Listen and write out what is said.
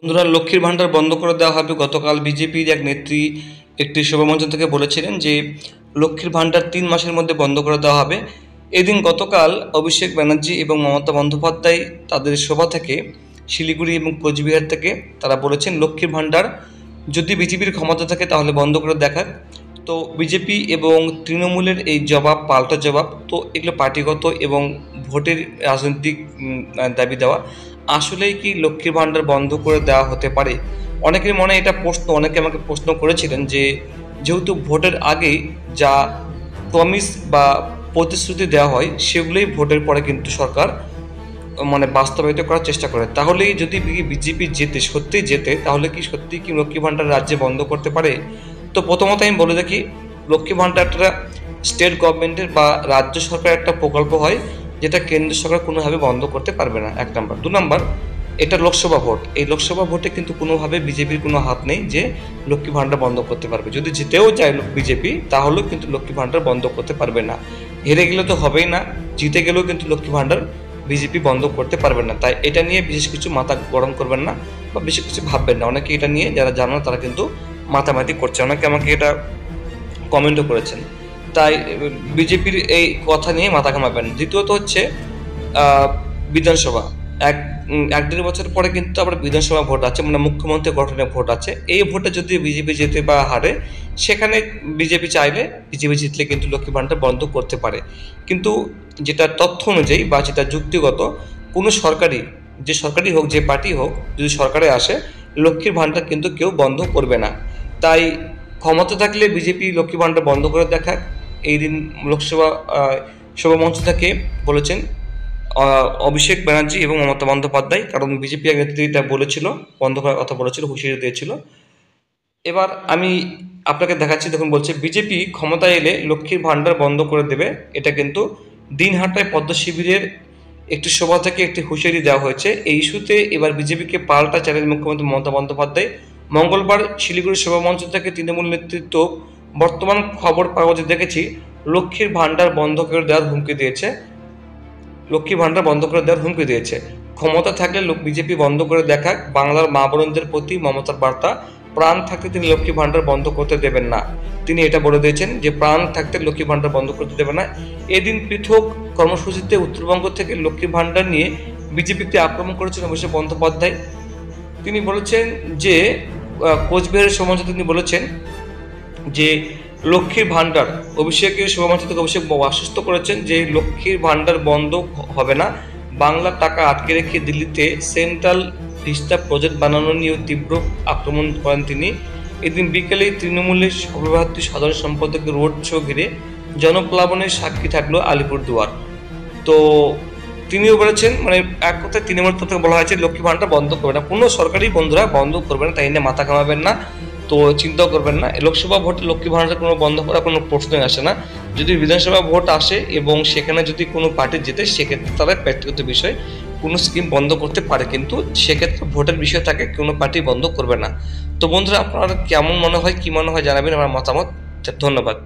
বন্ধুরা, লক্ষ্মীর ভাণ্ডার বন্ধ করে দেওয়া হবে। গতকাল বিজেপির এক নেত্রী একটি সভামঞ্চ থেকে বলেছিলেন যে লক্ষ্মীর ভাণ্ডার 3 মাসের মধ্যে বন্ধ করে দেওয়া হবে। এদিন গতকাল অভিষেক ব্যানার্জি এবং মমতা বন্দ্যোপাধ্যায় তাদের সভা থেকে শিলিগুড়ি এবং কোচবিহার থেকে তারা বলেছেন লক্ষ্মীর ভাণ্ডার যদি বিজেপির ক্ষমতা থাকে তাহলে বন্ধ করে দেখাক। তো বিজেপি এবং তৃণমূলের এই জবাব পাল্টা জবাব, তো এগুলো পার্টিগত এবং ভোটের রাজনৈতিক দাবি দেওয়া। আসলেই কি লক্ষ্মীর ভাণ্ডার বন্ধ করে দেওয়া হতে পারে? অনেকের মনে এটা প্রশ্ন, অনেকে আমাকে প্রশ্ন করেছিলেন যে যেহেতু ভোটের আগে যা প্রমিস বা প্রতিশ্রুতি দেওয়া হয় সেগুলোই ভোটের পরে কিন্তু সরকার বাস্তবায়িত করার চেষ্টা করে, তাহলেই যদি বিজেপি সত্যিই জেতে তাহলে কি সত্যি কি লক্ষ্মী ভাণ্ডার রাজ্যে বন্ধ করতে পারে? তো প্রথমত আমি বলে দেখি, লক্ষ্মী ভাণ্ডারটা স্টেট গভর্নমেন্টের বা রাজ্য সরকারের একটা প্রকল্প হয় যেটা কেন্দ্র সরকার কোনোভাবে বন্ধ করতে পারবে না, 1 নম্বর। 2 নম্বর, এটা লোকসভা ভোট। এই লোকসভা ভোটে কিন্তু কোনোভাবে বিজেপির কোনো হাত নেই যে লক্ষ্মী ভাণ্ডার বন্ধ করতে পারবে। যদি জিতেও যায় বিজেপি তাহলেও কিন্তু লক্ষ্মী ভাণ্ডার বন্ধ করতে পারবে না। হেরে গেলে তো হবেই না, জিতে গেলেও কিন্তু লক্ষ্মী ভাণ্ডার বিজেপি বন্ধ করতে পারবে না। তাই এটা নিয়ে বিশেষ কিছু মাথা গরম করবেন না বা বেশি কিছু ভাববেন না। অনেকে এটা নিয়ে যারা জানো তারা কিন্তু মাতামাতি করছে, অনেকে আমাকে এটা কমেন্টও করেছেন। তাই বিজেপির এই কথা নিয়ে মাথা ঘামাবেন। দ্বিতীয়ত হচ্ছে বিধানসভা। এক 1-1.5 বছর পরে কিন্তু আবার বিধানসভা ভোট আছে, মুখ্যমন্ত্রী গঠনের ভোট আছে। এই ভোটে যদি বিজেপি জেতে বা হারে, সেখানে বিজেপি জিতলে কিন্তু লক্ষ্মী ভাণ্ডার বন্ধ করতে পারে। কিন্তু যেটা তথ্য অনুযায়ী বা যেটা যুক্তিগত, কোনো যে সরকারি হোক, যে পার্টি হোক, যদি সরকারে আসে লক্ষ্মীর ভাণ্ডার কিন্তু কেউ বন্ধ করবে না। তাই ক্ষমতা থাকলে বিজেপি লক্ষ্মী ভাণ্ডার বন্ধ করে দেখাক। এই দিন লোকসভা সভামঞ্চ থেকে বলেছেন অভিষেক ব্যানার্জি এবং মমতা বন্দ্যোপাধ্যায়, কারণ বিজেপি এক নেত্রী এটা বলেছিল, বন্ধ করার কথা বলেছিল, হুঁশিয়ারি দিয়েছিল। এবার আমি আপনাকে দেখাচ্ছি, দেখুন বলছে বিজেপি ক্ষমতায় এলে লক্ষ্মীর ভাণ্ডার বন্ধ করে দেবে। এটা কিন্তু দিনহাটায় পদ্ম শিবিরের একটি সভা থেকে একটি হুঁশিয়ারি দেওয়া হয়েছে। এই ইস্যুতে এবার বিজেপিকে পাল্টা চ্যালেঞ্জ মুখ্যমন্ত্রী মমতা বন্দ্যোপাধ্যায়। মঙ্গলবার শিলিগুড়ি সভামঞ্চ থেকে তৃণমূল নেতৃত্ব বর্তমান খবর কাগজে দেখেছি লক্ষ্মীর ভাণ্ডার বন্ধ করে দেওয়ার হুমকি দিয়েছে। ক্ষমতা থাকলে বিজেপি বন্ধ করে দেখাক, বাংলার মা বোনদের প্রতি মমতার বার্তা। প্রাণ থাকতে তিনি লক্ষ্মী ভাণ্ডার বন্ধ করতে দেবেন না। তিনি এটা বলে দিয়েছেন যে প্রাণ থাকতে লক্ষ্মী ভাণ্ডার বন্ধ করতে দেবেন না। এদিন পৃথক কর্মসূচিতে উত্তরবঙ্গ থেকে লক্ষ্মী ভাণ্ডার নিয়ে বিজেপিতে আক্রমণ করেছেন অভিষেক বন্দ্যোপাধ্যায়। তিনি বলেছেন যে কোচবিহারের সমাজে তিনি বলেছেন যে লক্ষ্মীর ভাণ্ডার, অভিষেকের সভামঞ্চ থেকে অভিষেক আশ্বস্ত করেছেন যে লক্ষ্মীর ভাণ্ডার বন্ধ হবে না। বাংলার টাকা আটকে রেখে দিল্লিতে সেন্ট্রাল ভিস্টা প্রজেক্ট বানানো নিয়েও তীব্র আক্রমণ করেন তিনি। এদিন বিকেলে তৃণমূলের সর্বভারতীয় সাধারণ সম্পাদকের রোড শো ঘিরে জনপ্লাবনের সাক্ষী থাকলো আলিপুরদুয়ার। তো তিনিও বলেছেন, এক কথায় তৃণমূল থেকে বলা হয়েছে লক্ষ্মী ভাণ্ডার বন্ধ করবে না, কোনো সরকারি বন্ধুরা বন্ধ করবে না, তাই নিয়ে মাথা ঘামাবেন না। তো চিন্তাও করবেন না, লোকসভা ভোটে লক্ষ্মী ভাণ্ডার কোনো বন্ধ করার কোনো প্রশ্নই আসে না। যদি বিধানসভা ভোট আসে এবং সেখানে যদি কোনো পার্টি জেতে, সেক্ষেত্রে তারা ব্যক্তিগত বিষয় কোনো স্কিম বন্ধ করতে পারে, কিন্তু সেক্ষেত্রে ভোটের বিষয় থাকে, কোনো পার্টি বন্ধ করবে না। তো বন্ধুরা, আপনার কেমন মনে হয়, কি মনে হয় জানাবেন, আমার মতামত। ধন্যবাদ।